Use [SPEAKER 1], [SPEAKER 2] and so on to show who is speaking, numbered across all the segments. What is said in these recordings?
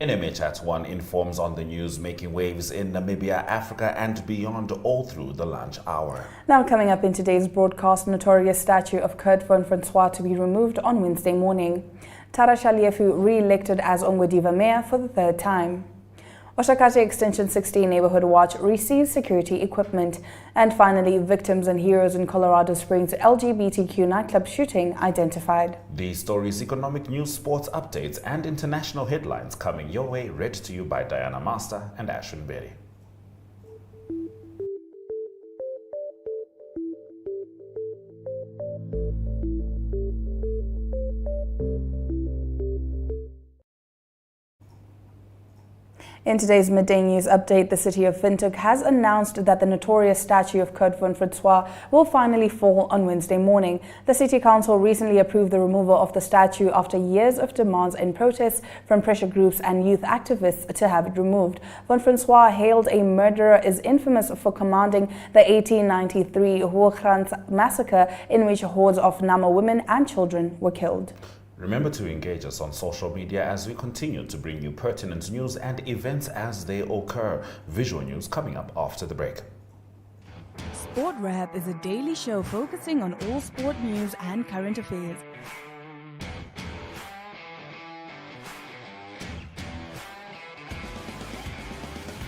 [SPEAKER 1] NMH at 1 informs on the news making waves in Namibia, Africa and beyond all through the lunch hour.
[SPEAKER 2] Now coming up in today's broadcast, Notorious statue of Curt von François to be removed on Wednesday morning. Taarah Shalyefu re-elected as Ongwediva mayor for the third time. Oshakati Extension 16 Neighborhood Watch receives security equipment. And finally, victims and heroes in Colorado Springs LGBTQ nightclub shooting identified.
[SPEAKER 1] These stories, economic news, sports updates and international headlines coming your way, read to you by Diana Master and Ashwin Berry.
[SPEAKER 2] In today's midday news update, the city of Windhoek has announced that the notorious statue of Curt von François will finally fall on Wednesday morning. The city council recently approved the removal of the statue after years of demands and protests from pressure groups and youth activists to have it removed. Von François, hailed a murderer, is infamous for commanding the 1893 Hoogkrans massacre, in which hordes of Nama women and children were killed.
[SPEAKER 1] Remember to engage us on social media as we continue to bring you pertinent news and events as they occur. Visual news coming up after the break.
[SPEAKER 3] Sport Wrap is a daily show focusing on all sport news and current affairs.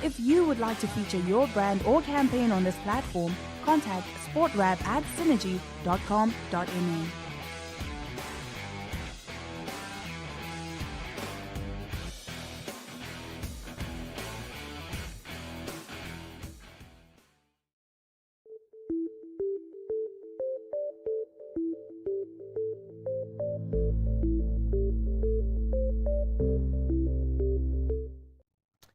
[SPEAKER 3] If you would like to feature your brand or campaign on this platform, contact sportwrap@synergy.com.ma.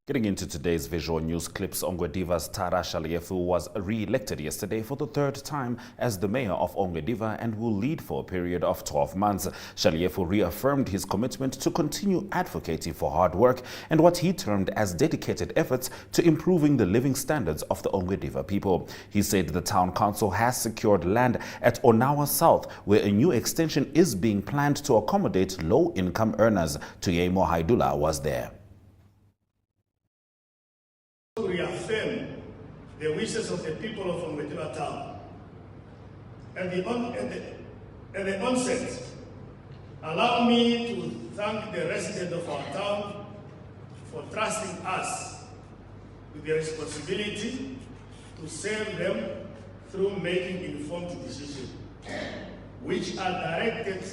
[SPEAKER 1] Getting into today's visual news clips, Ongwediva's Taarah Shalyefu was re-elected yesterday for the third time as the mayor of Ongwediva and will lead for a period of 12 months. Shalyefu reaffirmed his commitment to continue advocating for hard work and what he termed as dedicated efforts to improving the living standards of the Ongwediva people. He said the town council has secured land at Onawa South, where a new extension is being planned to accommodate low-income earners. Tuyemo Haidula was there.
[SPEAKER 4] Reaffirm the wishes of the people of Ongwediva town. At the onset, allow me to thank the residents of our town for trusting us with the responsibility to serve them through making informed decisions, which are directed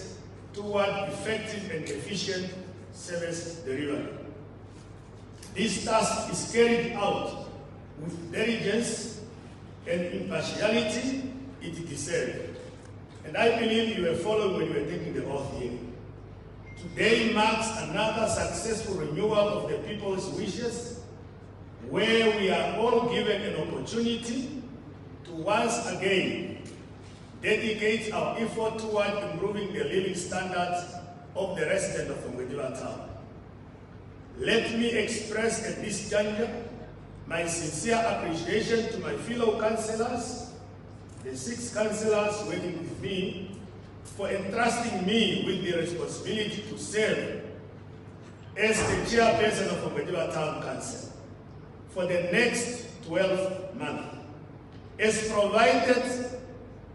[SPEAKER 4] toward effective and efficient service delivery. This task is carried out with diligence and impartiality it deserves. And I believe you were following when you were taking the oath here. Today marks another successful renewal of the people's wishes, where we are all given an opportunity to once again dedicate our effort toward improving the living standards of the residents of Ongwediva town. Let me express at this juncture my sincere appreciation to my fellow councillors, the 6 councillors working with me, for entrusting me with the responsibility to serve as the chairperson of Ongwediva Town Council for the next 12 months, as provided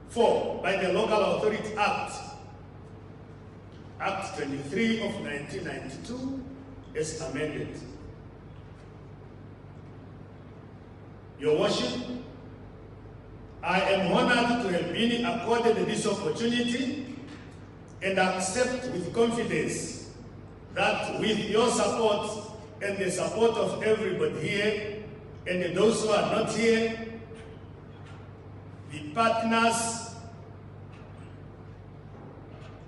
[SPEAKER 4] for by the Local Authority Act 23 of 1992, as amended. Your Worship, I am honored to have been accorded this opportunity and accept with confidence that with your support and the support of everybody here and those who are not here, the partners,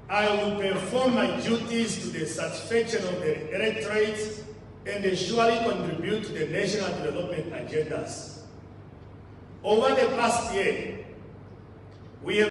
[SPEAKER 4] I will perform my duties to the satisfaction of the electorate and surely contribute to the national development agendas. Over the past year, we have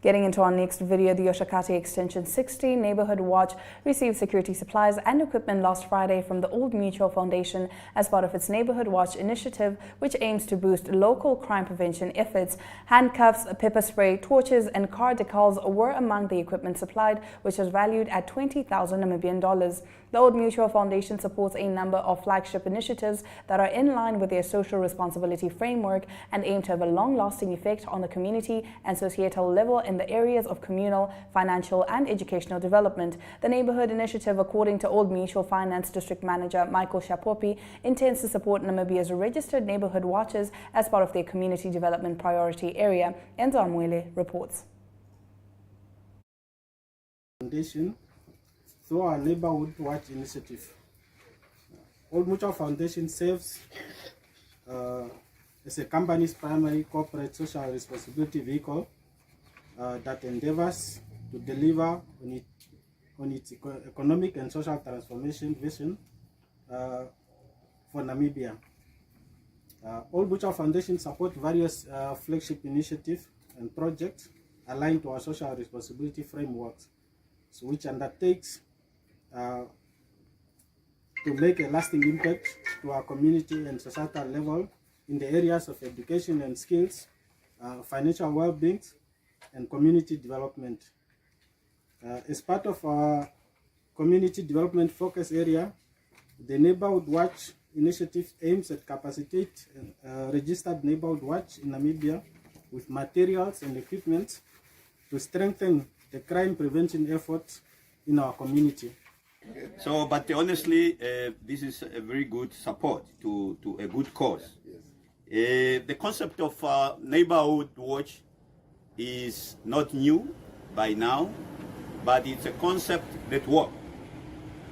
[SPEAKER 2] Getting into our next video, the Yoshakati Extension 60 Neighborhood Watch received security supplies and equipment last Friday from the Old Mutual Foundation as part of its Neighborhood Watch initiative, which aims to boost local crime prevention efforts. Handcuffs, pepper spray, torches, and car decals were among the equipment supplied, which was valued at 20,000 Namibian dollars. The Old Mutual Foundation supports a number of flagship initiatives that are in line with their social responsibility framework and aim to have a long-lasting effect on the community and societal level in the areas of communal, financial, and educational development. The neighborhood initiative, according to Old Mutual Finance District Manager Michael Shapopi, intends to support Namibia's registered neighborhood watches as part of their community development priority area. Enzo Amwele reports.
[SPEAKER 5] Foundation through our Neighborhood Watch initiative. Old Mutual Foundation serves as a company's primary corporate social responsibility vehicle that endeavors to deliver on its economic and social transformation vision for Namibia. Old Mutual Foundation supports various flagship initiatives and projects aligned to our social responsibility frameworks, so which undertakes to make a lasting impact to our community and societal level in the areas of education and skills, financial well-being, and community development. As part of our community development focus area, the Neighborhood Watch initiative aims at capacitate registered neighborhood watch in Namibia with materials and equipment to strengthen the crime prevention efforts in our community.
[SPEAKER 6] So, but honestly, this is a very good support to a good cause. The concept of neighborhood watch is not new by now, but it's a concept that works.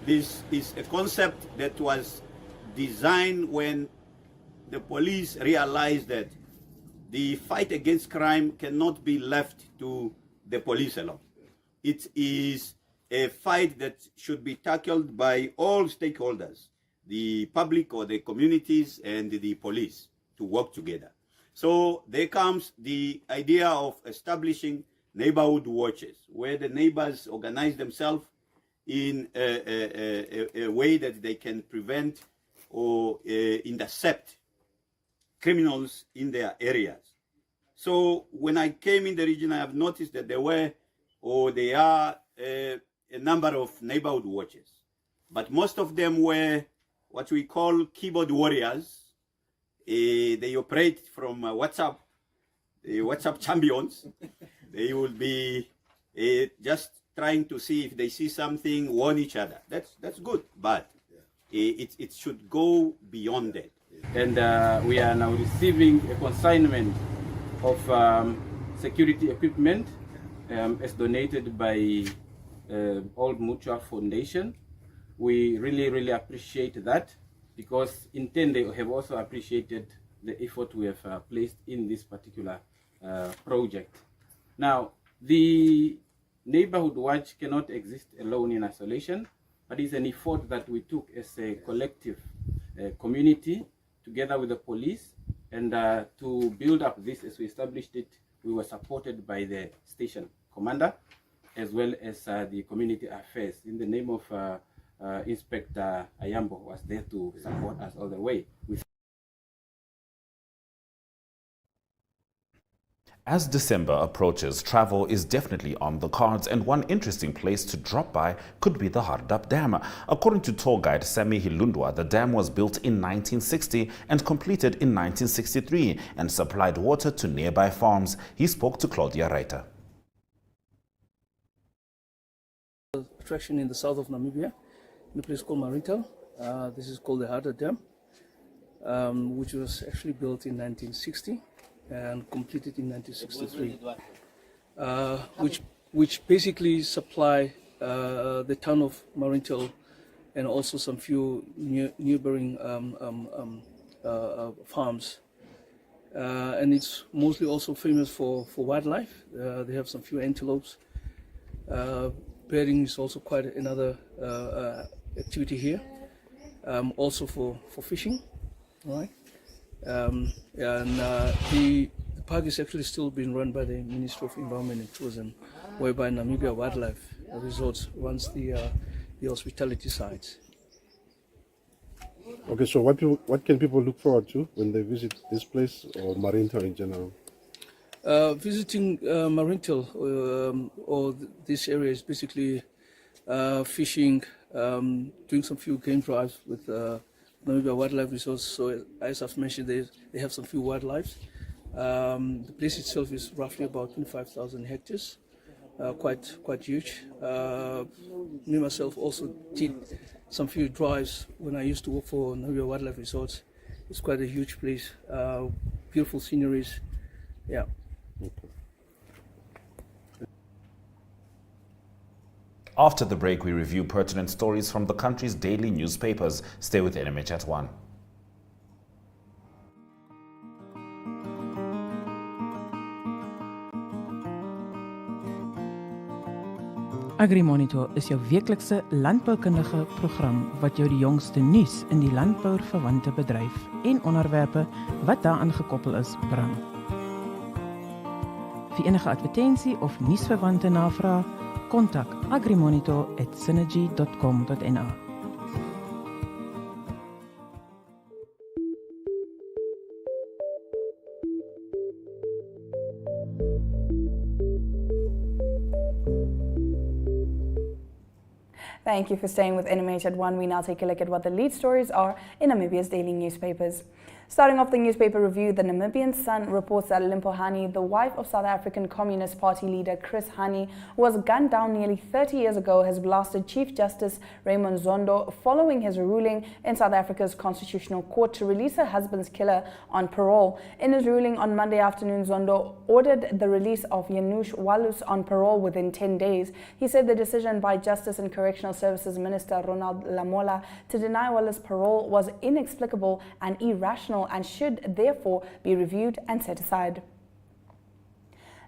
[SPEAKER 6] This is a concept that was designed when the police realized that the fight against crime cannot be left to the police alone. It is a fight that should be tackled by all stakeholders, the public or the communities and the police, to work together. So there comes the idea of establishing neighborhood watches, where the neighbors organize themselves in a way that they can prevent or intercept criminals in their areas. So when I came in the region, I have noticed that there were, or there are, a number of neighborhood watches, but most of them were what we call keyboard warriors. They operate from WhatsApp champions. They will be just trying to see if they see something, warn each other. That's good, but it should go beyond that.
[SPEAKER 7] And we are now receiving a consignment of security equipment as donated by Old Mutual Foundation. We really appreciate that, because in turn they have also appreciated the effort we have placed in this particular project. Now, the Neighborhood Watch cannot exist alone in isolation, but it's an effort that we took as a collective community together with the police, and to build up this, as we established it, we were supported by the station commander as well as the community affairs, in the name of Inspector Ayambo, was there to support us all the way.
[SPEAKER 1] As December approaches, travel is definitely on the cards, and one interesting place to drop by could be the Hardap Dam. According to tour guide Sammy Hilundwa, the dam was built in 1960 and completed in 1963 and supplied water to nearby farms. He spoke to Claudia Reiter.
[SPEAKER 8] Attraction in the south of Namibia, in a place called Marintel. This is called the Hardap Dam, which was actually built in 1960 and completed in 1963, which basically supply the town of Marintel and also some few neighboring farms. And it's mostly also famous for wildlife. They have some few antelopes. Bearing is also quite another activity here. Also for fishing, right? And the park is actually still being run by the Ministry of Environment and Tourism, whereby Namibia Wildlife Resorts runs the hospitality sites.
[SPEAKER 9] Okay, so what can people look forward to when they visit this place or Marintel in general?
[SPEAKER 8] Visiting Marintel or this area is basically fishing, doing some few game drives with Namibia Wildlife Resorts. So as I've mentioned, they have some few wildlife. The place itself is roughly about 25,000 hectares, quite huge. Me myself also did some few drives when I used to work for Namibia Wildlife Resorts. It's quite a huge place, beautiful sceneries, yeah.
[SPEAKER 9] Okay.
[SPEAKER 1] After the break, we review pertinent stories from the country's daily newspapers. Stay with NMH at 1.
[SPEAKER 10] AgriMonitor is jou weeklikse landboukundige program wat jou die jongste nuus in die landbouverwante bedryf en onderwerpe wat daaraan gekoppel is bring. Vir enige advertensie of nuusverwante navrae, kontak agrimonitor@synergy.com.na.
[SPEAKER 2] Thank you for staying with NMH at 1. We now take a look at what the lead stories are in Namibia's daily newspapers. Starting off the newspaper review, the Namibian Sun reports that Limpo Hani, the wife of South African Communist Party leader Chris Hani, who was gunned down nearly 30 years ago, has blasted Chief Justice Raymond Zondo following his ruling in South Africa's Constitutional Court to release her husband's killer on parole. In his ruling on Monday afternoon, Zondo ordered the release of Janusz Walus on parole within 10 days. He said the decision by Justice and Correctional Services Minister Ronald Lamola to deny Walus parole was inexplicable and irrational and should therefore be reviewed and set aside.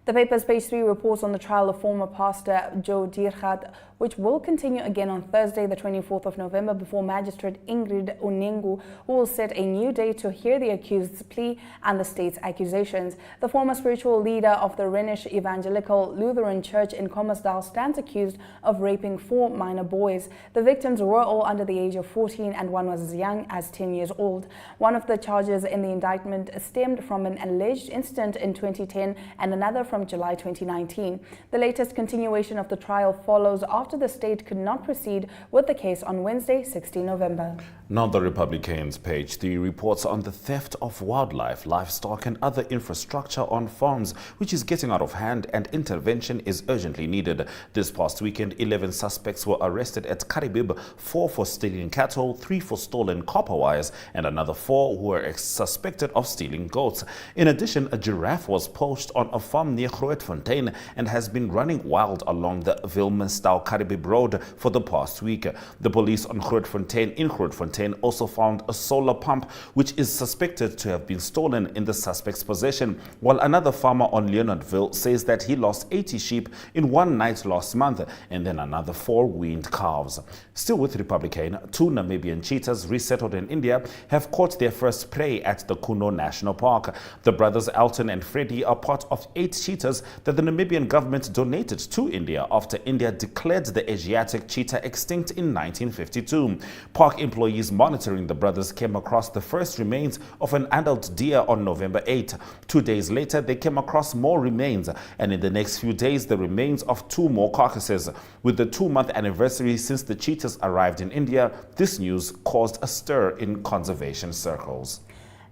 [SPEAKER 2] The paper's page 3 reports on the trial of former pastor Joe Diergaard, which will continue again on Thursday, the 24th of November, before Magistrate Ingrid Unengu, who will set a new date to hear the accused's plea and the state's accusations. The former spiritual leader of the Rhenish Evangelical Lutheran Church in Commersdal stands accused of raping 4 minor boys. The victims were all under the age of 14 and one was as young as 10 years old. One of the charges in the indictment stemmed from an alleged incident in 2010 and another from July 2019. The latest continuation of the trial follows after the state could not proceed with the case on Wednesday, 16 November.
[SPEAKER 1] Now the Republicans page 3 reports on the theft of wildlife, livestock and other infrastructure on farms, which is getting out of hand and intervention is urgently needed. This past weekend, 11 suspects were arrested at Karibib, 4 for stealing cattle, 3 for stolen copper wires, and another 4 who were suspected of stealing goats. In addition, a giraffe was poached on a farm near Grootfontein and has been running wild along the Wilmenstau-Karibib Road for the past week. The police on Grootfontein also found a solar pump which is suspected to have been stolen in the suspect's possession, while another farmer on Leonardville says that he lost 80 sheep in one night last month and then another 4 weaned calves. Still with Republican, 2 Namibian cheetahs resettled in India have caught their first prey at the Kuno National Park. The brothers Alton and Freddie are part of 8 cheetahs that the Namibian government donated to India after India declared the Asiatic cheetah extinct in 1952. Park employees monitoring the brothers came across the first remains of an adult deer on November 8. 2 days later, they came across more remains, and in the next few days, the remains of 2 more carcasses. With the 2-month anniversary since the cheetahs arrived in India, this news caused a stir in conservation circles.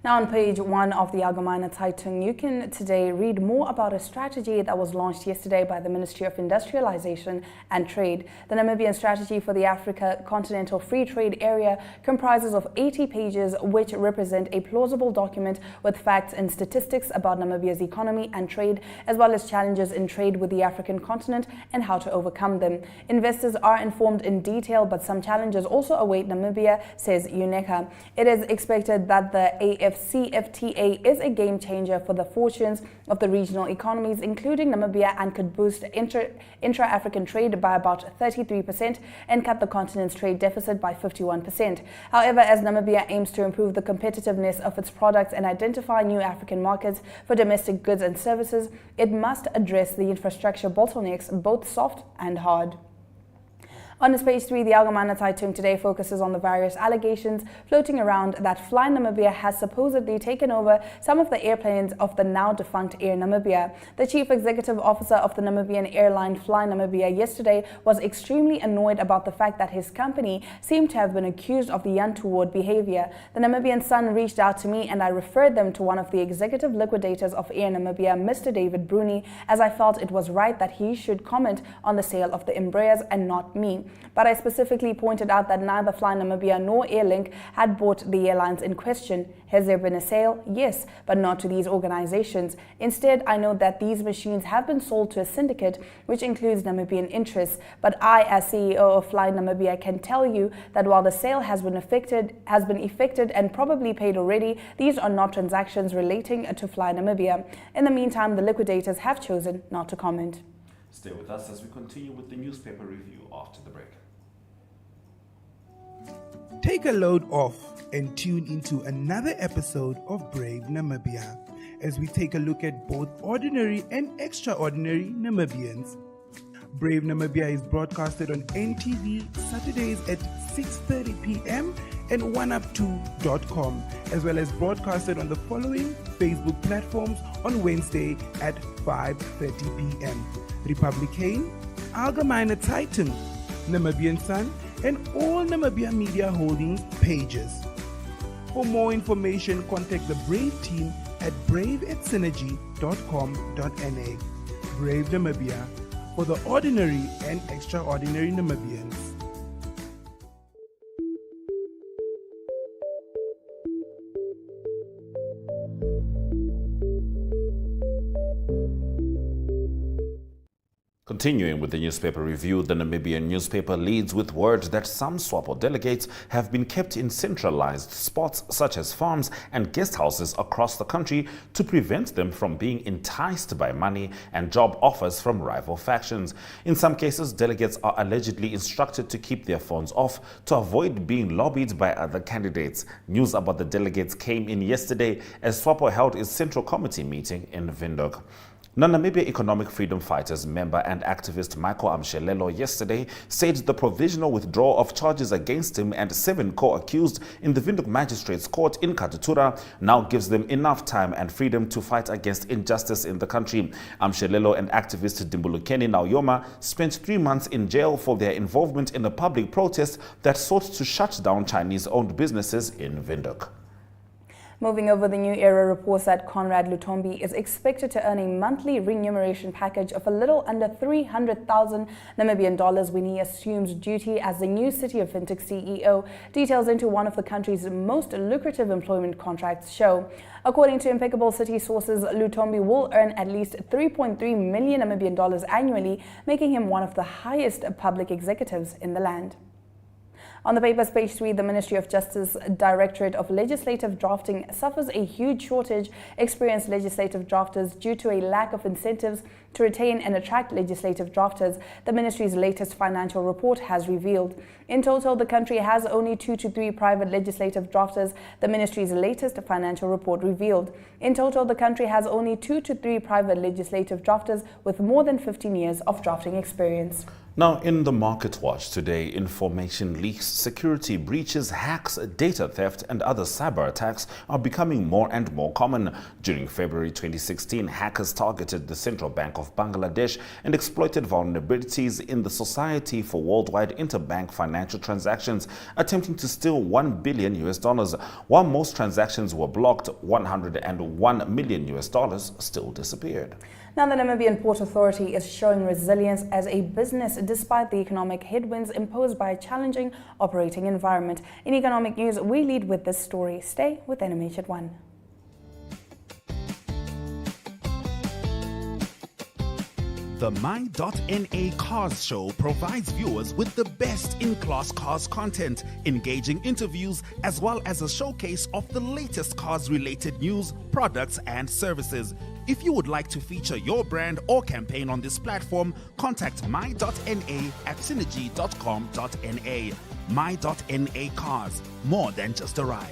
[SPEAKER 2] Now on page 1 of the Allgemeine Zeitung, you can today read more about a strategy that was launched yesterday by the Ministry of Industrialization and Trade. The Namibian strategy for the Africa Continental Free Trade Area comprises of 80 pages which represent a plausible document with facts and statistics about Namibia's economy and trade, as well as challenges in trade with the African continent and how to overcome them. Investors are informed in detail, but some challenges also await Namibia, says UNECA. It is expected that the CFTA is a game changer for the fortunes of the regional economies, including Namibia, and could boost intra-African trade by about 33% and cut the continent's trade deficit by 51%. However, as Namibia aims to improve the competitiveness of its products and identify new African markets for domestic goods and services, it must address the infrastructure bottlenecks, both soft and hard. On its page 3, the Allgemeine Zeitung today focuses on the various allegations floating around that Fly Namibia has supposedly taken over some of the airplanes of the now defunct Air Namibia. The chief executive officer of the Namibian airline Fly Namibia yesterday was extremely annoyed about the fact that his company seemed to have been accused of the untoward behavior. The Namibian Sun reached out to me and I referred them to one of the executive liquidators of Air Namibia, Mr. David Bruni, as I felt it was right that he should comment on the sale of the Embraers and not me. But I specifically pointed out that neither Fly Namibia nor Airlink had bought the airlines in question. Has there been a sale? Yes, but not to these organizations. Instead, I know that these machines have been sold to a syndicate, which includes Namibian interests. But I, as CEO of Fly Namibia, can tell you that while the sale has been effected and probably paid already, these are not transactions relating to Fly Namibia. In the meantime, the liquidators have chosen not to comment.
[SPEAKER 1] Stay with us as we continue with the newspaper review after the break.
[SPEAKER 11] Take a load off and tune into another episode of Brave Namibia as we take a look at both ordinary and extraordinary Namibians. Brave Namibia is broadcasted on NTV Saturdays at 6:30 p.m. and 1up2.com, as well as broadcasted on the following Facebook platforms on Wednesday at 5:30 p.m. Republican, Allgemeine Zeitung, Namibian Sun, and all Namibia Media Holdings pages. For more information, contact the Brave team at brave@synergy.com.na. Brave Namibia, for the ordinary and extraordinary Namibians.
[SPEAKER 1] Continuing with the newspaper review, the Namibian newspaper leads with word that some SWAPO delegates have been kept in centralized spots such as farms and guest houses across the country to prevent them from being enticed by money and job offers from rival factions. In some cases, delegates are allegedly instructed to keep their phones off to avoid being lobbied by other candidates. News about the delegates came in yesterday as SWAPO held its Central Committee meeting in Windhoek. Non-Namibia Economic Freedom Fighters member and activist Michael Amshelelo yesterday said the provisional withdrawal of charges against him and 7 co-accused in the Windhoek Magistrates Court in Katutura now gives them enough time and freedom to fight against injustice in the country. Amshelelo and activist Dimbulukeni Nauyoma spent 3 months in jail for their involvement in a public protest that sought to shut down Chinese-owned businesses in Windhoek.
[SPEAKER 2] Moving over, the New Era reports that Conrad Lutombi is expected to earn a monthly remuneration package of a little under 300,000 Namibian dollars when he assumes duty as the new City of Windhoek CEO, details into one of the country's most lucrative employment contracts show. According to Impeccable City sources, Lutombi will earn at least 3.3 million Namibian dollars annually, making him one of the highest public executives in the land. On the paper's page 3, the Ministry of Justice Directorate of Legislative Drafting suffers a huge shortage experienced legislative drafters due to a lack of incentives to retain and attract legislative drafters, the ministry's latest financial report has revealed. In total, the country has only 2 to 3 private legislative drafters, the ministry's latest financial report revealed. In total, the country has only 2 to 3 private legislative drafters with more than 15 years of drafting experience.
[SPEAKER 1] Now, in the Market Watch today, information leaks, security breaches, hacks, data theft, and other cyber attacks are becoming more and more common. During February 2016, hackers targeted the Central Bank of Bangladesh and exploited vulnerabilities in the Society for Worldwide Interbank Financial Transactions, attempting to steal $1 billion. While most transactions were blocked, $101 million still disappeared.
[SPEAKER 2] Now, the Namibian Port Authority is showing resilience as a business despite the economic headwinds imposed by a challenging operating environment. In economic news, we lead with this story. Stay with NMH at 1.
[SPEAKER 12] The My.NA Cars Show provides viewers with the best in-class cars content, engaging interviews, as well as a showcase of the latest cars-related news, products, and services. If you would like to feature your brand or campaign on this platform, contact My.NA at synergy.com.na. My.NA Cars, more than just a ride.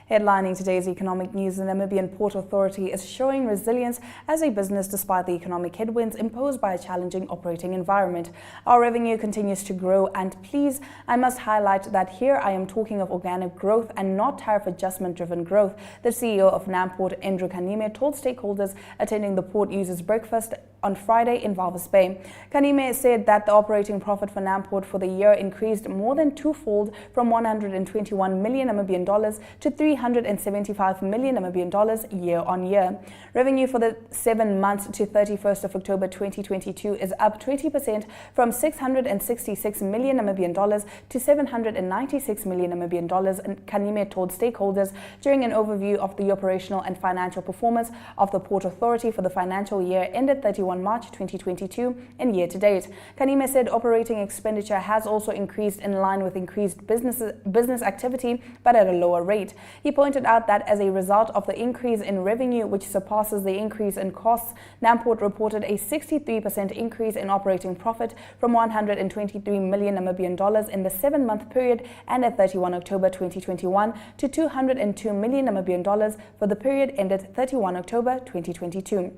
[SPEAKER 2] Headlining today's economic news, the Namibian Port Authority is showing resilience as a business despite the economic headwinds imposed by a challenging operating environment. Our revenue continues to grow, and please, I must highlight that here I am talking of organic growth and not tariff adjustment-driven growth, the CEO of Namport, Andrew Kanime, told stakeholders attending the Port Users Breakfast on Friday in Walvis Bay. Kanime said that the operating profit for Namport for the year increased more than twofold from 121 million Namibian dollars to 375 million Namibian dollars year on year. Revenue for the 7 months to 31st of October 2022 is up 20% from 666 million Namibian dollars to 796 million Namibian dollars, and Kanime told stakeholders during an overview of the operational and financial performance of the Port Authority for the financial year ended 31 March 2022 and year to date. Kanime said operating expenditure has also increased in line with increased business activity, but at a lower rate. He pointed out that as a result of the increase in revenue, which surpasses the increase in costs, Namport reported a 63% increase in operating profit from 123 million Namibian dollars in the 7-month period and at 31 October 2021 to 202 million Namibian dollars for the period ended 31 October 2022.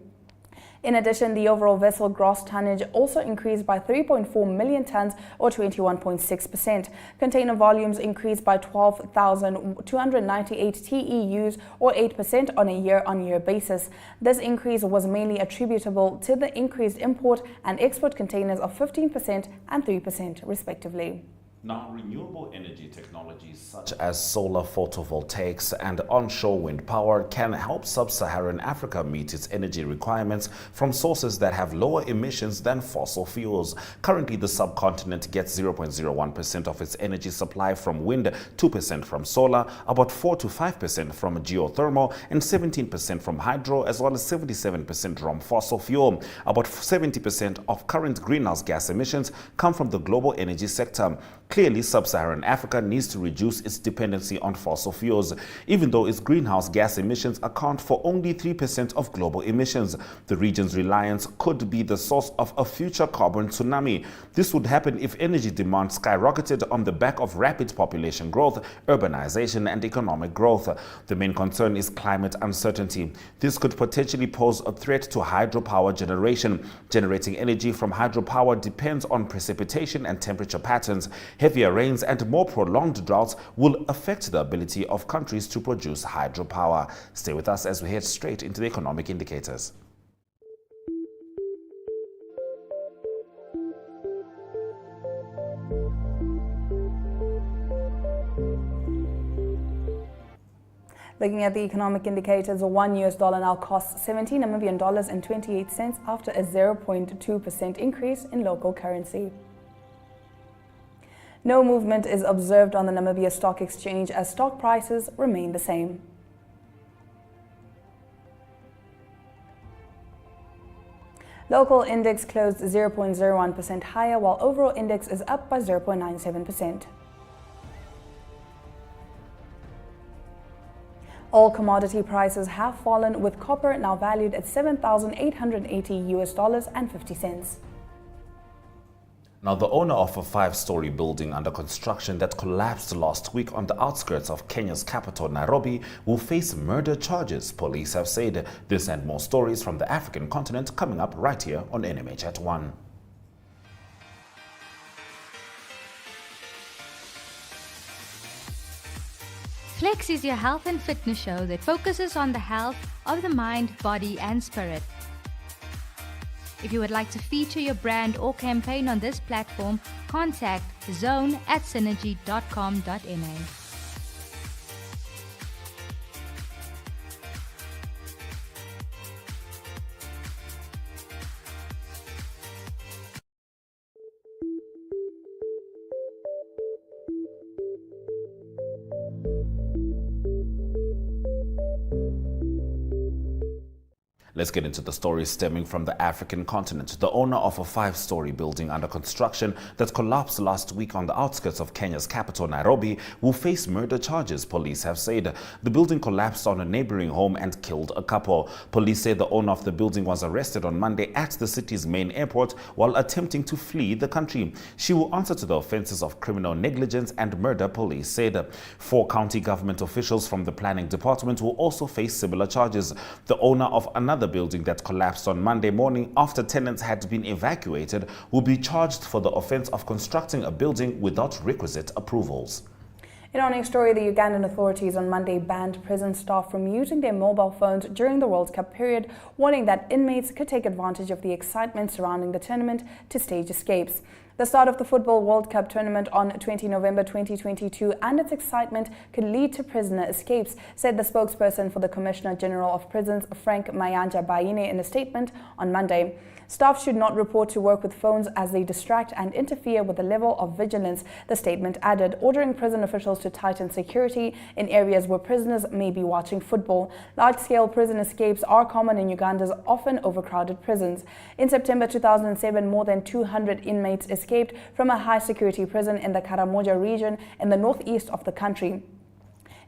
[SPEAKER 2] In addition, the overall vessel gross tonnage also increased by 3.4 million tons or 21.6%. Container volumes increased by 12,298 TEUs or 8% on a year-on-year basis. This increase was mainly attributable to the increased import and export containers of 15% and 3% respectively.
[SPEAKER 1] Now, renewable energy technologies such as solar photovoltaics and onshore wind power can help sub-Saharan Africa meet its energy requirements from sources that have lower emissions than fossil fuels. Currently, the subcontinent gets 0.01% of its energy supply from wind, 2% from solar, about 4 to 5% from geothermal, and 17% from hydro, as well as 77% from fossil fuel. About 70% of current greenhouse gas emissions come from the global energy sector. Clearly, sub-Saharan Africa needs to reduce its dependency on fossil fuels, even though its greenhouse gas emissions account for only 3% of global emissions. The region's reliance could be the source of a future carbon tsunami. This would happen if energy demand skyrocketed on the back of rapid population growth, urbanization, and economic growth. The main concern is climate uncertainty. This could potentially pose a threat to hydropower generation. Generating energy from hydropower depends on precipitation and temperature patterns. Heavier rains and more prolonged droughts will affect the ability of countries to produce hydropower. Stay with us as we head straight into the economic indicators.
[SPEAKER 2] Looking at the economic indicators, $1 now costs 17 Namibian dollars and 28 cents after a 0.2% increase in local currency. No movement is observed on the Namibia Stock Exchange as stock prices remain the same. Local index closed 0.01% higher, while overall index is up by 0.97%. All commodity prices have fallen, with copper now valued at $7,880.50.
[SPEAKER 1] Now, the owner of a 5-story building under construction that collapsed last week on the outskirts of Kenya's capital, Nairobi, will face murder charges, police have said. This and more stories from the African continent coming up right here on NMH at 1.
[SPEAKER 13] Flex is your health and fitness show that focuses on the health of the mind, body, and spirit. If you would like to feature your brand or campaign on this platform, contact zone@synergy.com.na.
[SPEAKER 1] Let's get into the story stemming from the African continent. The owner of a 5-story building under construction that collapsed last week on the outskirts of Kenya's capital, Nairobi, will face murder charges, police have said. The building collapsed on a neighboring home and killed a couple. Police say the owner of the building was arrested on Monday at the city's main airport while attempting to flee the country. She will answer to the offenses of criminal negligence and murder, police said. 4 county government officials from the planning department will also face similar charges. The owner of another building that collapsed on Monday morning after tenants had been evacuated will be charged for the offense of constructing a building without requisite approvals.
[SPEAKER 2] In our next story, the Ugandan authorities on Monday banned prison staff from using their mobile phones during the World Cup period, warning that inmates could take advantage of the excitement surrounding the tournament to stage escapes. The start of the Football World Cup tournament on 20 November 2022 and its excitement could lead to prisoner escapes, said the spokesperson for the Commissioner General of Prisons, Frank Mayanja Baine, in a statement on Monday. Staff should not report to work with phones as they distract and interfere with the level of vigilance, the statement added, ordering prison officials to tighten security in areas where prisoners may be watching football. Large-scale prison escapes are common in Uganda's often overcrowded prisons. In September 2007, more than 200 inmates escaped from a high-security prison in the Karamoja region in the northeast of the country.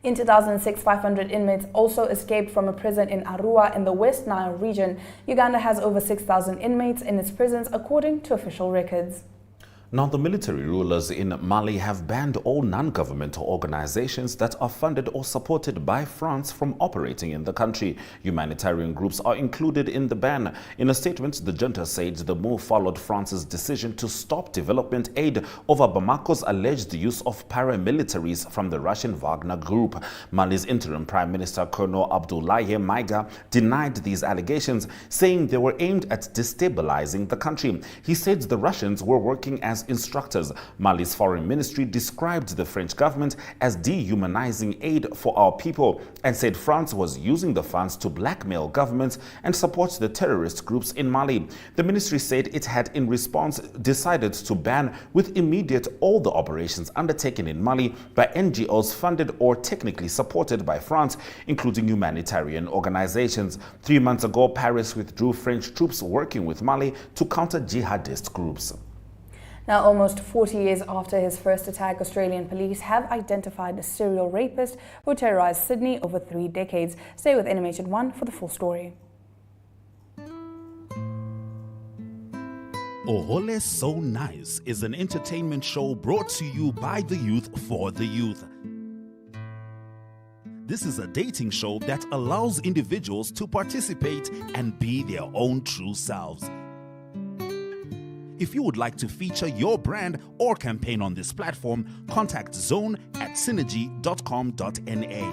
[SPEAKER 2] In 2006, 500 inmates also escaped from a prison in Arua in the West Nile region. Uganda has over 6,000 inmates in its prisons, according to official records.
[SPEAKER 1] Now, the military rulers in Mali have banned all non-governmental organizations that are funded or supported by France from operating in the country. Humanitarian groups are included in the ban. In a statement, the junta said the move followed France's decision to stop development aid over Bamako's alleged use of paramilitaries from the Russian Wagner Group. Mali's interim Prime Minister Colonel Abdoulaye Maiga denied these allegations, saying they were aimed at destabilizing the country. He said the Russians were working as instructors. Mali's foreign ministry described the French government as dehumanizing aid for our people and said France was using the funds to blackmail governments and support the terrorist groups in Mali. The ministry said it had in response decided to ban with immediate all the operations undertaken in Mali by NGOs funded or technically supported by France, including humanitarian organizations. 3 months ago, Paris withdrew French troops working with Mali to counter jihadist groups.
[SPEAKER 2] Now, almost 40 years after his first attack, Australian police have identified a serial rapist who terrorized Sydney over 3 decades. Stay with NMH at 1 for the full story.
[SPEAKER 12] Ohole So Nice is an entertainment show brought to you by the youth for the youth. This is a dating show that allows individuals to participate and be their own true selves. If you would like to feature your brand or campaign on this platform, contact zone@synergy.com.na.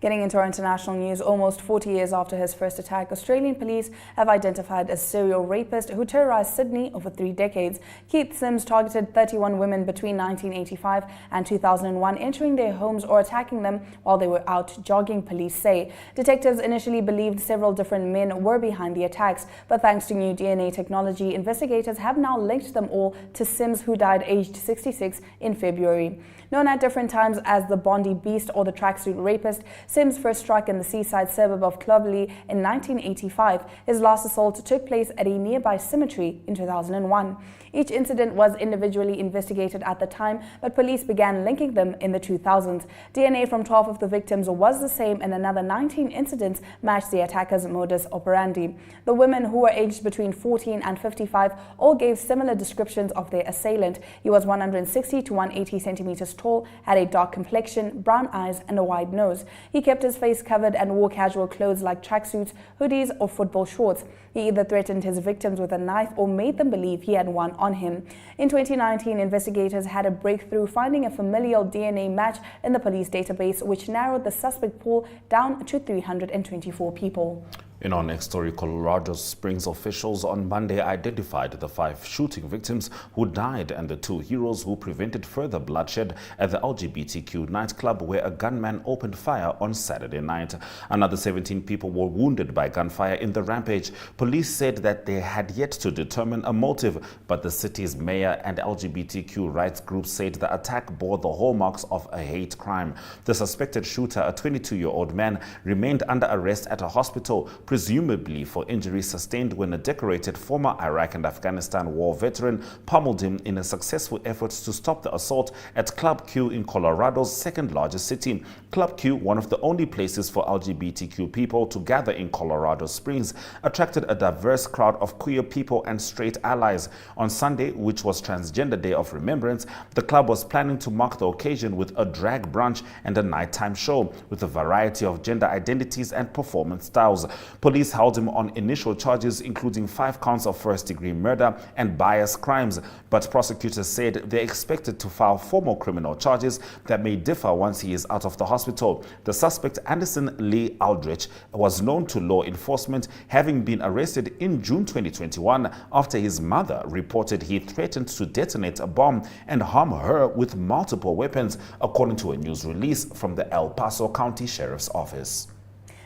[SPEAKER 2] Getting into our international news, almost 40 years after his first attack, Australian police have identified a serial rapist who terrorized Sydney over 3 decades. Keith Sims targeted 31 women between 1985 and 2001, entering their homes or attacking them while they were out jogging, police say. Detectives initially believed several different men were behind the attacks, but thanks to new DNA technology, investigators have now linked them all to Sims, who died aged 66 in February. Known at different times as the Bondi Beast or the Tracksuit Rapist, Sims first struck in the seaside suburb of Clovelly in 1985. His last assault took place at a nearby cemetery in 2001. Each incident was individually investigated at the time, but police began linking them in the 2000s. DNA from 12 of the victims was the same, and another 19 incidents matched the attacker's modus operandi. The women, who were aged between 14 and 55, all gave similar descriptions of their assailant. He was 160 to 180 centimeters tall, had a dark complexion, brown eyes, and a wide nose. He kept his face covered and wore casual clothes like tracksuits, hoodies, or football shorts. He either threatened his victims with a knife or made them believe he had one on him. In 2019, investigators had a breakthrough, finding a familial DNA match in the police database, which narrowed the suspect pool down to 324 people.
[SPEAKER 1] In our next story, Colorado Springs officials on Monday identified the 5 shooting victims who died and the 2 heroes who prevented further bloodshed at the LGBTQ nightclub where a gunman opened fire on Saturday night. Another 17 people were wounded by gunfire in the rampage. Police said that they had yet to determine a motive, but the city's mayor and LGBTQ rights groups said the attack bore the hallmarks of a hate crime. The suspected shooter, a 22-year-old man, remained under arrest at a hospital, presumably for injuries sustained when a decorated former Iraq and Afghanistan war veteran pummeled him in a successful effort to stop the assault at Club Q in Colorado's second largest city. Club Q, one of the only places for LGBTQ people to gather in Colorado Springs, attracted a diverse crowd of queer people and straight allies. On Sunday, which was Transgender Day of Remembrance, the club was planning to mark the occasion with a drag brunch and a nighttime show with a variety of gender identities and performance styles. Police held him on initial charges including 5 counts of first-degree murder and bias crimes, but prosecutors said they expected to file 4 more criminal charges that may differ once he is out of the hospital. The suspect, Anderson Lee Aldrich, was known to law enforcement, having been arrested in June 2021 after his mother reported he threatened to detonate a bomb and harm her with multiple weapons, according to a news release from the El Paso County Sheriff's Office.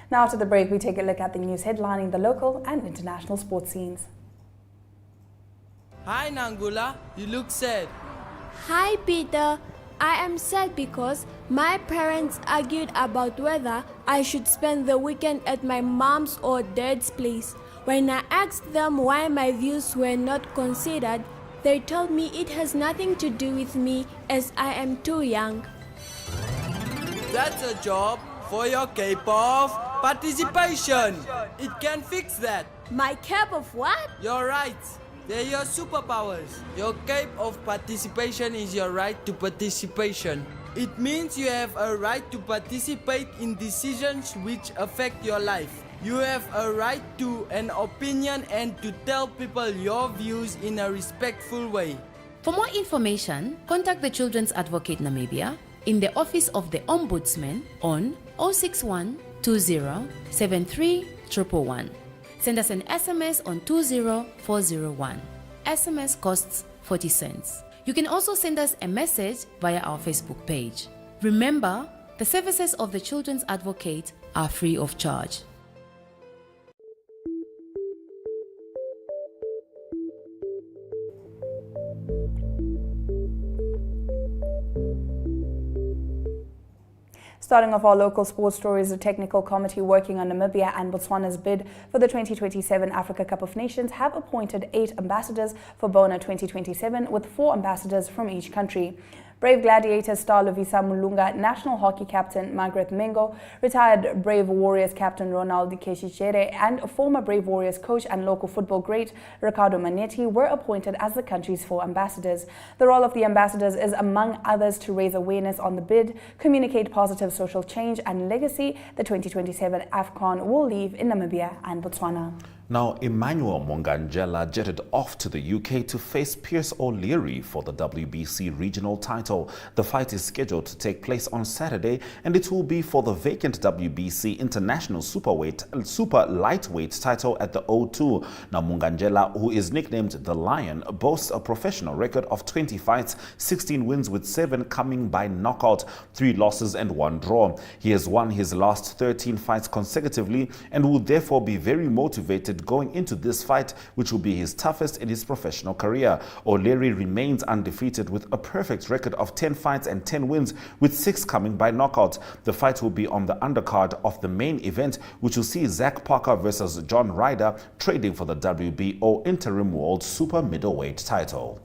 [SPEAKER 2] Now after the break, we take a look at the news headlining the local and international sports scenes.
[SPEAKER 14] Hi Nangula, you look sad.
[SPEAKER 15] Hi Peter, I am sad because my parents argued about whether I should spend the weekend at my mom's or dad's place. When I asked them why my views were not considered, they told me it has nothing to do with me as I am too young.
[SPEAKER 14] That's a job for your K-pop participation. It can fix that.
[SPEAKER 15] My cap of what?
[SPEAKER 14] Your rights. They're your superpowers. Your cape of participation is your right to participation. It means you have a right to participate in decisions which affect your life. You have a right to an opinion and to tell people your views in a respectful way.
[SPEAKER 16] For more information, contact the Children's Advocate Namibia in the Office of the Ombudsman on 061 20 73 111. Send us an SMS on 20401. SMS costs 40 cents. You can also send us a message via our Facebook page. Remember, the services of the Children's Advocate are free of charge.
[SPEAKER 2] Starting off our local sports stories, the technical committee working on Namibia and Botswana's bid for the 2027 Africa Cup of Nations have appointed 8 ambassadors for Bona 2027, with 4 ambassadors from each country. Brave Gladiators star Lovisa Mulunga, national hockey captain Margaret Mengo, retired Brave Warriors captain Ronald Keshichere, and former Brave Warriors coach and local football great Ricardo Manetti were appointed as the country's 4 ambassadors. The role of the ambassadors is, among others, to raise awareness on the bid, communicate positive social change and legacy the 2027 AFCON will leave in Namibia and Botswana.
[SPEAKER 1] Now, Emmanuel Mongangela jetted off to the UK to face Pierce O'Leary for the WBC regional title. The fight is scheduled to take place on Saturday, and it will be for the vacant WBC International Super Lightweight title at the O2. Now, Mongangela, who is nicknamed the Lion, boasts a professional record of 20 fights, 16 wins with 7 coming by knockout, 3 losses and 1 draw. He has won his last 13 fights consecutively and will therefore be very motivated going into this fight, which will be his toughest in his professional career. O'Leary remains undefeated with a perfect record of 10 fights and 10 wins, with 6 coming by knockout. The fight will be on the undercard of the main event, which will see Zach Parker versus John Ryder trading for the WBO Interim World Super Middleweight title.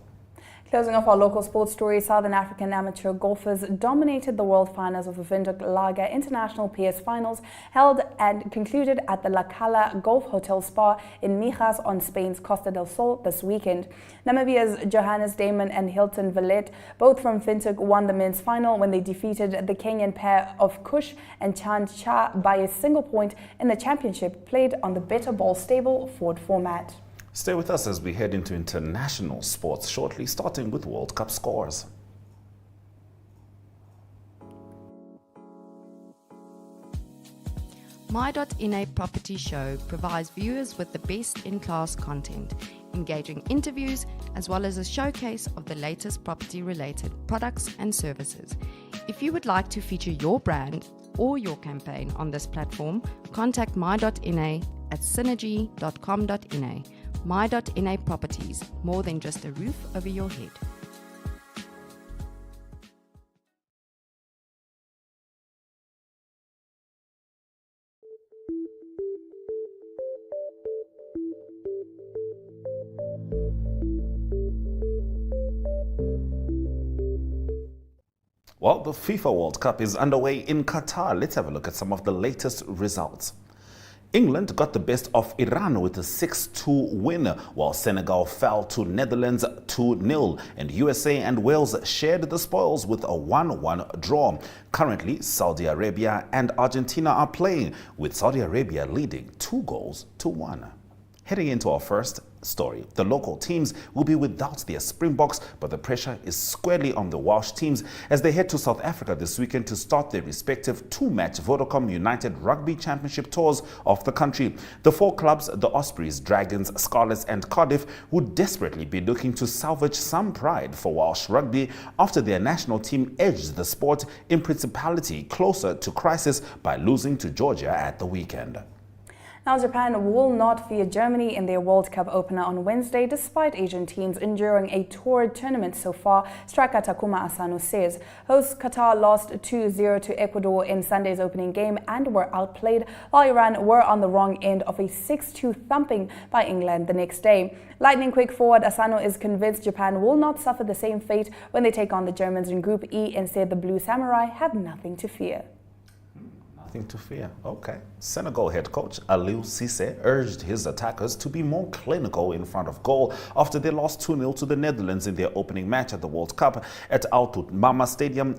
[SPEAKER 2] Closing off our local sports stories, Southern African amateur golfers dominated the world finals of the Windhoek Lager International PS Finals, held and concluded at the La Cala Golf Hotel Spa in Mijas on Spain's Costa del Sol this weekend. Namibia's Johannes Damon and Hilton Villet, both from Windhoek, won the men's final when they defeated the Kenyan pair of Kush and Chand Cha by a single point in the championship played on the Better Ball Stable Ford format.
[SPEAKER 1] Stay with us as we head into international sports shortly, starting with World Cup scores.
[SPEAKER 17] My.NA Property Show provides viewers with the best in-class content, engaging interviews, as well as a showcase of the latest property-related products and services. If you would like to feature your brand or your campaign on this platform, contact My.NA at synergy.com.na. My.NA Properties, more than just a roof over your head.
[SPEAKER 1] Well, the FIFA World Cup is underway in Qatar. Let's have a look at some of the latest results. England got the best of Iran with a 6-2 win, while Senegal fell to Netherlands 2-0, and USA and Wales shared the spoils with a 1-1 draw. Currently, Saudi Arabia and Argentina are playing, with Saudi Arabia leading 2-1. Heading into our first story, the local teams will be without their Springboks, but the pressure is squarely on the Welsh teams as they head to South Africa this weekend to start their respective two-match Vodacom United Rugby Championship tours of the country. The four clubs, the Ospreys, Dragons, Scarlets and Cardiff, would desperately be looking to salvage some pride for Welsh rugby after their national team edged the sport in principality closer to crisis by losing to Georgia at the weekend.
[SPEAKER 2] Now, Japan will not fear Germany in their World Cup opener on Wednesday, despite Asian teams enduring a torrid tournament so far, striker Takuma Asano says. Hosts Qatar lost 2-0 to Ecuador in Sunday's opening game and were outplayed, while Iran were on the wrong end of a 6-2 thumping by England the next day. Lightning quick forward Asano is convinced Japan will not suffer the same fate when they take on the Germans in Group E and said the Blue Samurai have nothing to fear.
[SPEAKER 1] Nothing to fear. Okay. Senegal head coach Aliou Cissé urged his attackers to be more clinical in front of goal after they lost 2-0 to the Netherlands in their opening match at the World Cup at Mama Stadium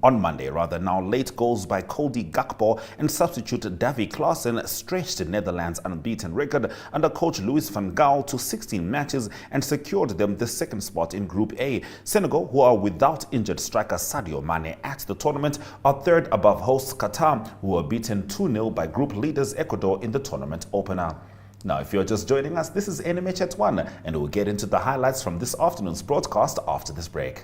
[SPEAKER 1] on Monday. Now, late goals by Cody Gakpo and substitute Davy Klaassen stretched the Netherlands' unbeaten record under coach Louis van Gaal to 16 matches and secured them the second spot in Group A. Senegal, who are without injured striker Sadio Mane at the tournament, are third above hosts Qatar, who were beaten 2-0 by group leaders Ecuador in the tournament opener. Now, if you're just joining us, this is NMH at 1, and we'll get into the highlights from this afternoon's broadcast after this break.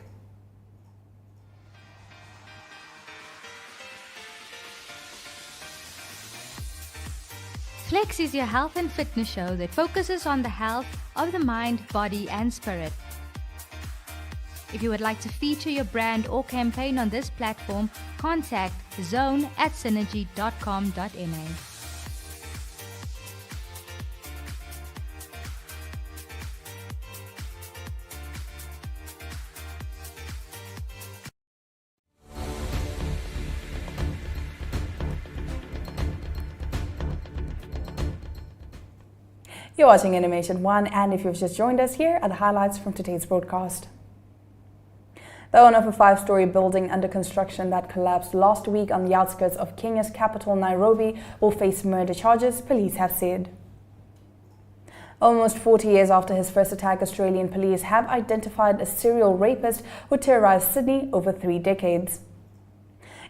[SPEAKER 13] Flex is your health and fitness show that focuses on the health of the mind, body and spirit. If you would like to feature your brand or campaign on this platform, contact zone@synergy.com.na.
[SPEAKER 2] You're watching NMH at 1, and if you've just joined us, here are the highlights from today's broadcast. The owner of a 5-story building under construction that collapsed last week on the outskirts of Kenya's capital, Nairobi, will face murder charges, police have said. Almost 40 years after his first attack, Australian police have identified a serial rapist who terrorized Sydney over 3 decades.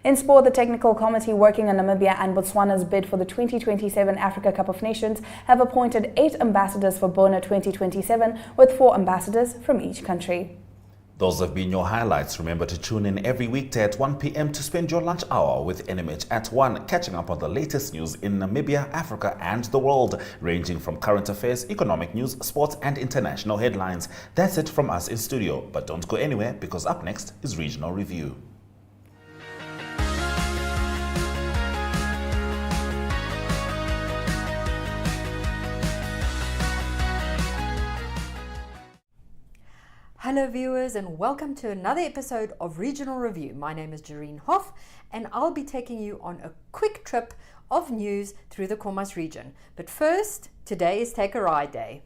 [SPEAKER 2] In sport, the technical committee working on Namibia and Botswana's bid for the 2027 Africa Cup of Nations have appointed 8 ambassadors for Bona 2027, with 4 ambassadors from each country.
[SPEAKER 1] Those have been your highlights. Remember to tune in every weekday at 1 p.m. to spend your lunch hour with NMH at 1, catching up on the latest news in Namibia, Africa and the world, ranging from current affairs, economic news, sports and international headlines. That's it from us in studio, but don't go anywhere because up next is Regional Review.
[SPEAKER 18] Hello viewers and welcome to another episode of Regional Review. My name is Jareen Hoff and I'll be taking you on a quick trip of news through the Khomas region. But first, today is Take a Ride Day.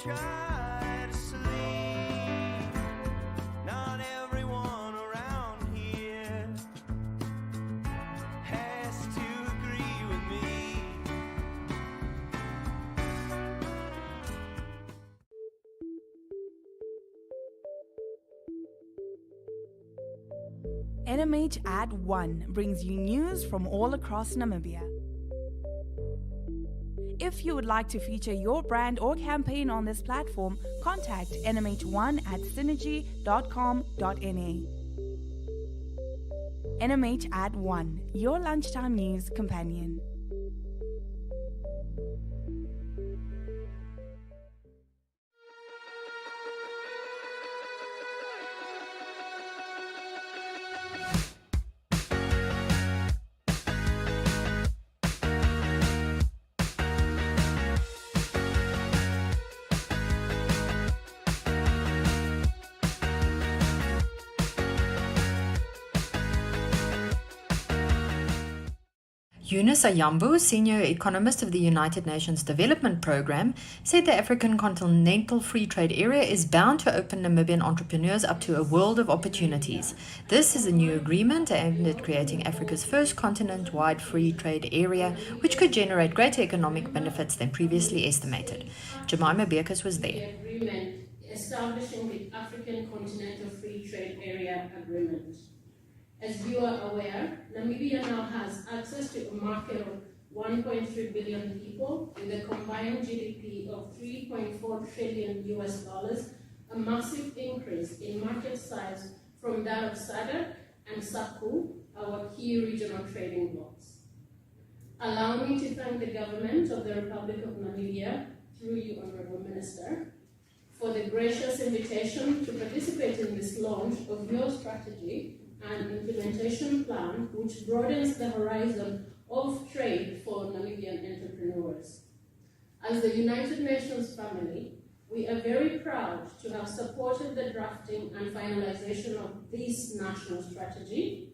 [SPEAKER 19] try to sleep. Not everyone around here has to agree with me.
[SPEAKER 3] NMH at 1 brings you news from all across Namibia. If you would like to feature your brand or campaign on this platform, contact NMH1 at synergy.com.na. NMH at 1, your lunchtime news companion.
[SPEAKER 18] Eunice Ayambu, senior economist of the United Nations Development Programme, said the African Continental Free Trade Area is bound to open Namibian entrepreneurs up to a world of opportunities. This is a new agreement aimed at creating Africa's first continent-wide free trade area, which could generate greater economic benefits than previously estimated. Jemima Bekus was there.
[SPEAKER 20] Agreement establishing the African Continental Free Trade Area Agreement. As you are aware, Namibia now has access to a market of 1.3 billion people with a combined GDP of $3.4 trillion, a massive increase in market size from that of SADC and SACU, our key regional trading blocs. Allow me to thank the government of the Republic of Namibia, through you, Honorable Minister, for the gracious invitation to participate in this launch of your strategy and implementation plan, which broadens the horizon of trade for Namibian entrepreneurs. As the United Nations family, we are very proud to have supported the drafting and finalization of this national strategy.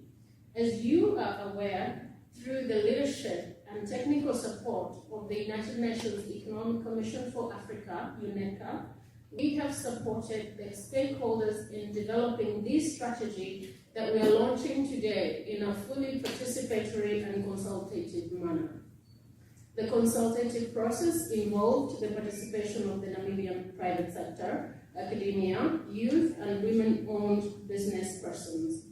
[SPEAKER 20] As you are aware, through the leadership and technical support of the United Nations Economic Commission for Africa, UNECA, we have supported the stakeholders in developing this strategy that we are launching today in a fully participatory and consultative manner. The consultative process involved the participation of the Namibian private sector, academia, youth, and women-owned business persons.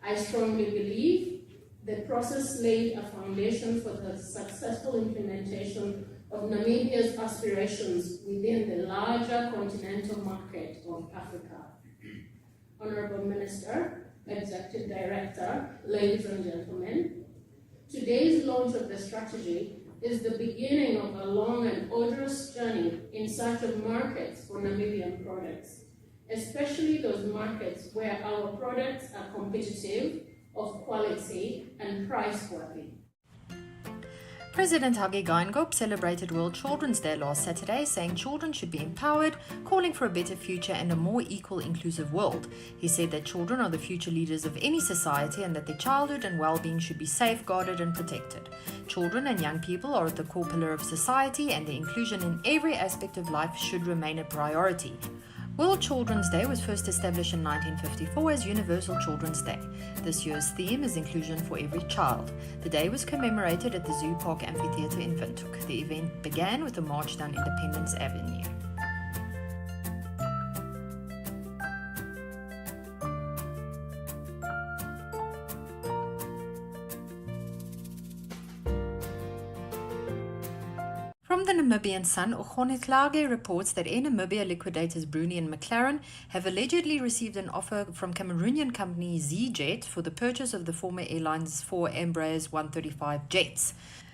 [SPEAKER 20] I strongly believe the process laid a foundation for the successful implementation of Namibia's aspirations within the larger continental market of Africa. Honorable Minister, Executive Director, ladies and gentlemen, today's launch of the strategy is the beginning of a long and arduous journey in search of markets for Namibian products, especially those markets where our products are competitive, of quality, and price-worthy.
[SPEAKER 18] President Hage Geingob celebrated World Children's Day last Saturday, saying children should be empowered, calling for a better future and a more equal, inclusive world. He said that children are the future leaders of any society and that their childhood and well-being should be safeguarded and protected. Children and young people are at the core pillar of society, and their inclusion in every aspect of life should remain a priority. World Children's Day was first established in 1954 as Universal Children's Day. This year's theme is Inclusion for Every Child. The day was commemorated at the Zoo Park Amphitheatre in Windhoek. The event began with a march down Independence Avenue. From the Namibian Sun, Ongwediva reports that Air Namibia liquidators Bruni and McLaren have allegedly received an offer from Cameroonian company Z-Jet for the purchase of the former airline's 4 Embraers 135 jets.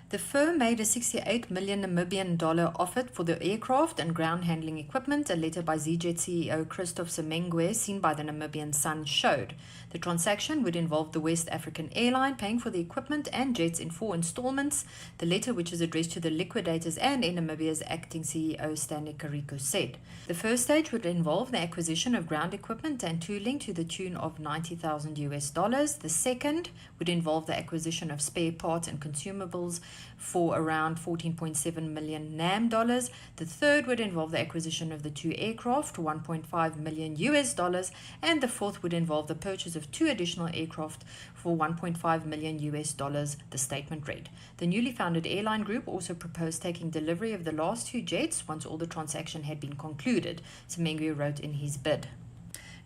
[SPEAKER 18] The firm made a $68 million Namibian offer for the aircraft and ground handling equipment, a letter by Z-Jet CEO Christophe Semengwe, seen by the Namibian Sun, showed. The transaction would involve the West African airline paying for the equipment and jets in 4 installments. The letter, which is addressed to the liquidators and Air Namibia's acting CEO Stanley Kariko, said. The first stage would involve the acquisition of ground equipment and tooling to the tune of $90,000 US. The second would involve the acquisition of spare parts and consumables for around 14.7 million NAM dollars. The third would involve the acquisition of the 2 aircraft, $1.5 million US dollars, and the fourth would involve the purchase of 2 additional aircraft for $1.5 million US dollars, the statement read. The newly founded airline group also proposed taking delivery of the last 2 jets once all the transaction had been concluded, Semengwe wrote in his bid.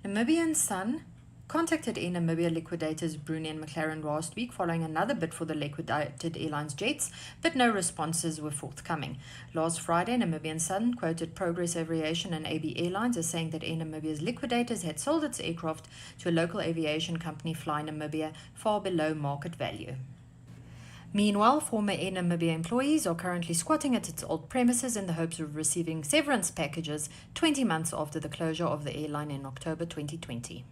[SPEAKER 18] Namibian Sun contacted Air Namibia liquidators Bruni and McLaren last week following another bid for the liquidated airline's jets, but no responses were forthcoming. Last Friday, Namibian Sun quoted Progress Aviation and AB Airlines as saying that Air Namibia's liquidators had sold its aircraft to a local aviation company, Fly Namibia, far below market value. Meanwhile, former Air Namibia employees are currently squatting at its old premises in the hopes of receiving severance packages 20 months after the closure of the airline in October 2020.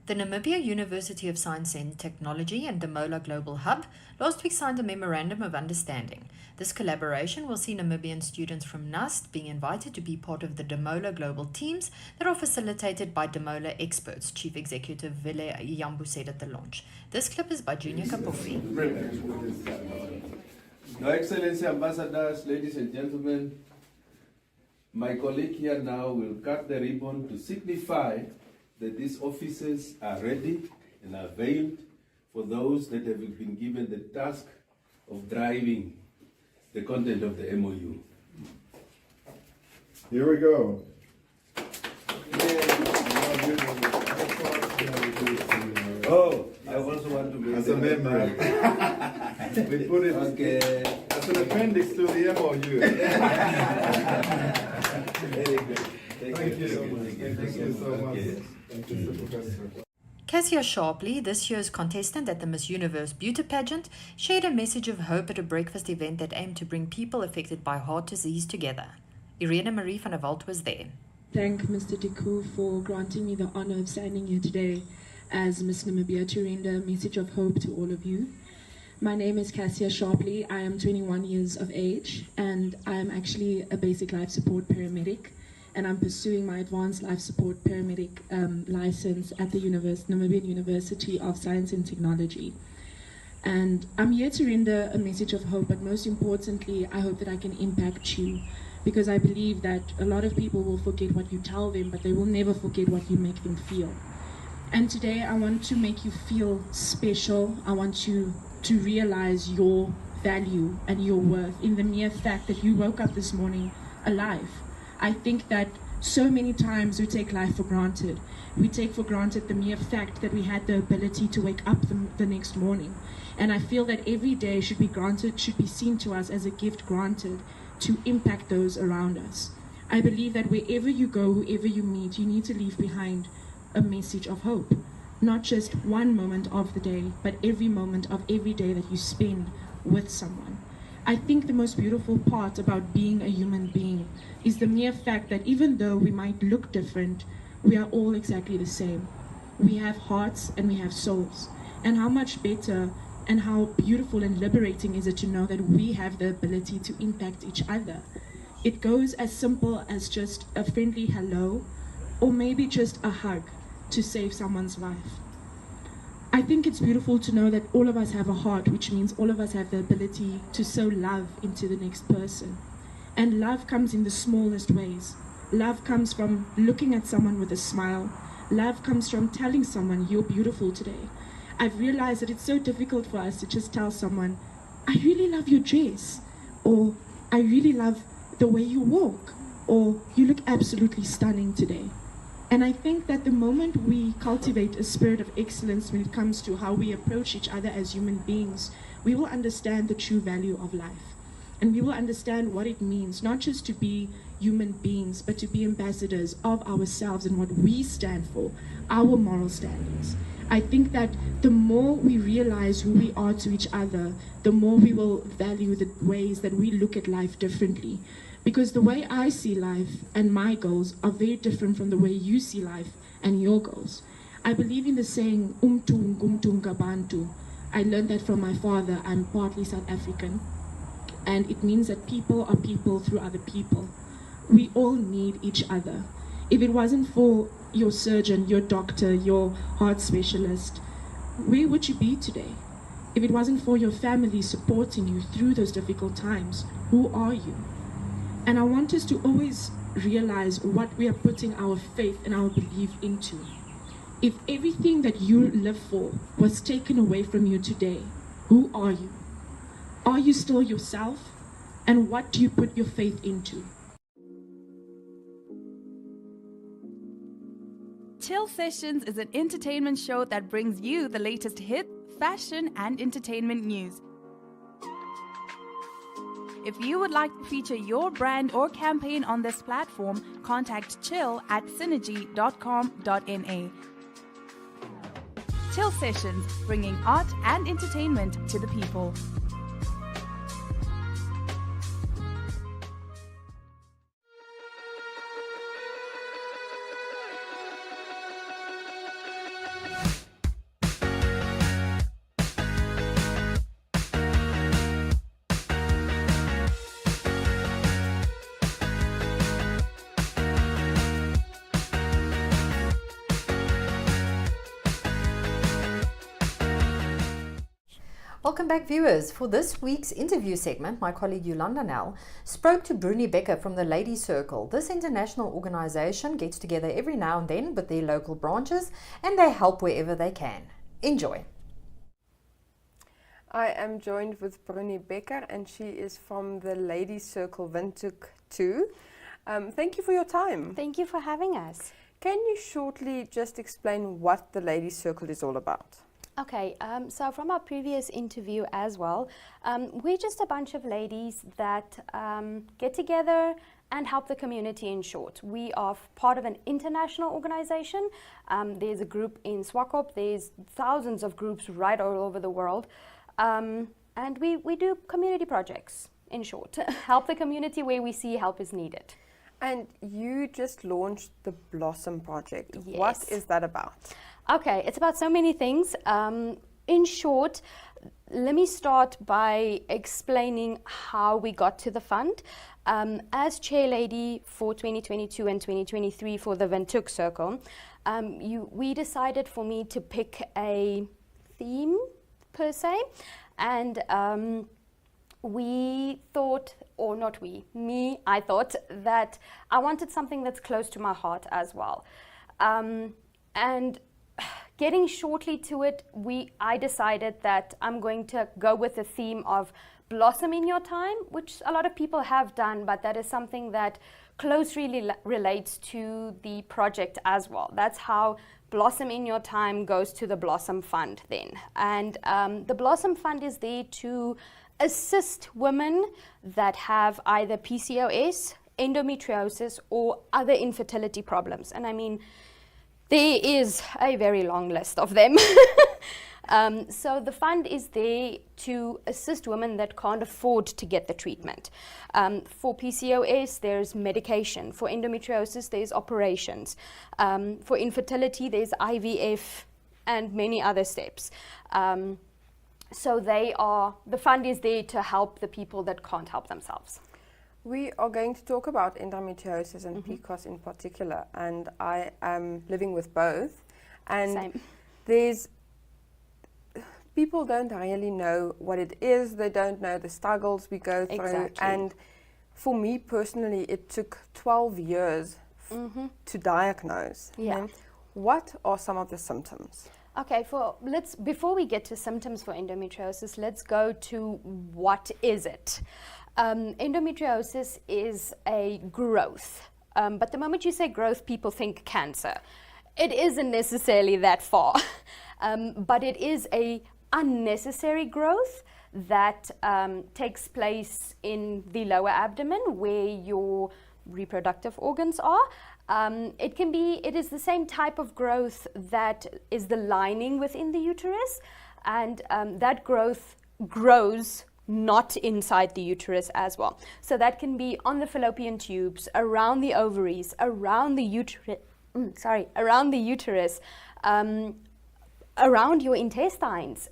[SPEAKER 18] The Namibia University of Science and Technology and Damola Global Hub last week signed a Memorandum of Understanding. This collaboration will see Namibian students from NUST being invited to be part of the Damola Global teams that are facilitated by Damola experts, Chief Executive Vile Iyambu said at the launch. This clip is by Junior Kapofi.
[SPEAKER 21] Your Excellency, Ambassadors, ladies and gentlemen, my colleague here now will cut the ribbon to signify that these officers are ready and are veiled for those that have been given the task of driving the content of the MOU.
[SPEAKER 22] Here we go.
[SPEAKER 21] Oh, I also want to make
[SPEAKER 22] as a member. We put it as an appendix to the MOU.
[SPEAKER 21] Very good.
[SPEAKER 22] Thank you so much. Thank you so much. Thank you, Professor.
[SPEAKER 18] Cassia Sharpley, this year's contestant at the Miss Universe beauty pageant, shared a message of hope at a breakfast event that aimed to bring people affected by heart disease together. Irene Marie van der Walt was there.
[SPEAKER 23] Thank Mr. Diku for granting me the honor of standing here today as Miss Namibia to render a message of hope to all of you. My name is Cassia Sharpley. I am 21 years of age and I am actually a basic life support paramedic, and I'm pursuing my advanced life support paramedic license at the Namibian University of Science and Technology. And I'm here to render a message of hope, but most importantly, I hope that I can impact you, because I believe that a lot of people will forget what you tell them, but they will never forget what you make them feel. And today I want to make you feel special. I want you to realize your value and your worth in the mere fact that you woke up this morning alive. I think that so many times we take life for granted. We take for granted the mere fact that we had the ability to wake up the next morning. And I feel that every day should be seen to us as a gift granted to impact those around us. I believe that wherever you go, whoever you meet, you need to leave behind a message of hope. Not just one moment of the day, but every moment of every day that you spend with someone. I think the most beautiful part about being a human being is the mere fact that even though we might look different, we are all exactly the same. We have hearts and we have souls. And how much better and how beautiful and liberating is it to know that we have the ability to impact each other. It goes as simple as just a friendly hello, or maybe just a hug to save someone's life. I think it's beautiful to know that all of us have a heart, which means all of us have the ability to sow love into the next person. And love comes in the smallest ways. Love comes from looking at someone with a smile. Love comes from telling someone, you're beautiful today. I've realized that it's so difficult for us to just tell someone, I really love your dress, or I really love the way you walk, or you look absolutely stunning today. And I think that the moment we cultivate a spirit of excellence when it comes to how we approach each other as human beings, we will understand the true value of life. And we will understand what it means, not just to be human beings, but to be ambassadors of ourselves and what we stand for, our moral standards. I think that the more we realize who we are to each other, the more we will value the ways that we look at life differently. Because the way I see life and my goals are very different from the way you see life and your goals. I believe in the saying, umtu ngumtu ngabantu. I learned that from my father. I'm partly South African. And it means that people are people through other people. We all need each other. If it wasn't for your surgeon, your doctor, your heart specialist, where would you be today? If it wasn't for your family supporting you through those difficult times, who are you? And I want us to always realize what we are putting our faith and our belief into. If everything that you live for was taken away from you today, who are you? Are you still yourself? And what do you put your faith into?
[SPEAKER 3] Chill Sessions is an entertainment show that brings you the latest hit, fashion, and entertainment news. If you would like to feature your brand or campaign on this platform, contact chill@synergy.com.na. Chill Sessions, bringing art and entertainment to the people.
[SPEAKER 18] Welcome back, viewers. For this week's interview segment, my colleague Yolanda Nell spoke to Bruni Becker from the Ladies Circle. This international organization gets together every now and then with their local branches, and they help wherever they can. Enjoy.
[SPEAKER 4] I am joined with Bruni Becker, and she is from the Ladies Circle Windhoek 2. Thank you for your time.
[SPEAKER 5] Thank you for having us.
[SPEAKER 4] Can you shortly just explain what the Ladies Circle is all about?
[SPEAKER 5] Okay, so from our previous interview as well, we're just a bunch of ladies that get together and help the community in short. We are part of an international organization. There's a group in Swakop, there's thousands of groups right all over the world. And we do community projects, in short, help the community where we see help is needed.
[SPEAKER 4] And you just launched the Blossom Project.
[SPEAKER 5] Yes.
[SPEAKER 4] What is that about?
[SPEAKER 5] Okay, it's about so many things. In short, let me start by explaining how we got to the fund. As chair lady for 2022 and 2023 for the Windhoek Circle, we decided for me to pick a theme per se, and we thought, or not we, me, I thought that I wanted something that's close to my heart as well. And getting shortly to it, I decided that I'm going to go with the theme of blossom in your time, which a lot of people have done, but that is something that closely relates to the project as well. That's how Blossom in Your Time goes to the Blossom Fund then. And the Blossom Fund is there to assist women that have either PCOS, endometriosis, or other infertility problems. And I mean, there is a very long list of them. So the fund is there to assist women that can't afford to get the treatment. For PCOS, there's medication. For endometriosis, there's operations. For infertility, there's IVF and many other steps. So the fund is there to help the people that can't help themselves.
[SPEAKER 4] We are going to talk about endometriosis and PCOS in particular, and I am living with both. And
[SPEAKER 5] Same.
[SPEAKER 4] People don't really know what it is, they don't know the struggles we go through.
[SPEAKER 5] Exactly.
[SPEAKER 4] And for me personally, it took 12 years to diagnose.
[SPEAKER 5] Yeah.
[SPEAKER 4] Okay? What are some of the symptoms?
[SPEAKER 5] Okay, before we get to symptoms for endometriosis, let's go to what is it. Endometriosis is a growth, but the moment you say growth, people think cancer. It isn't necessarily that far, but it is a unnecessary growth that takes place in the lower abdomen where your reproductive organs are. It is the same type of growth that is the lining within the uterus, and that growth grows not inside the uterus as well. So that can be on the fallopian tubes, around the ovaries, around the uterus, around your intestines,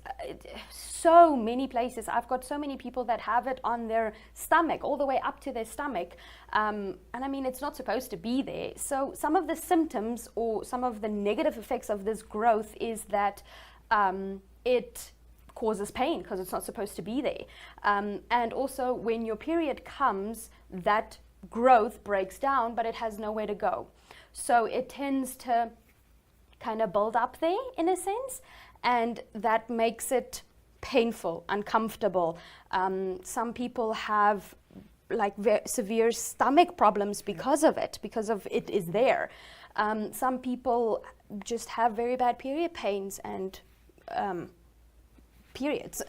[SPEAKER 5] so many places. I've got so many people that have it on their stomach, all the way up to their stomach. And I mean, it's not supposed to be there. So some of the symptoms or some of the negative effects of this growth is that it causes pain because it's not supposed to be there. And also when your period comes, that growth breaks down, but it has nowhere to go. So it tends to kind of build up there in a sense, and that makes it painful, uncomfortable. Some people have like severe stomach problems because of it is there. Some people just have very bad period pains and periods.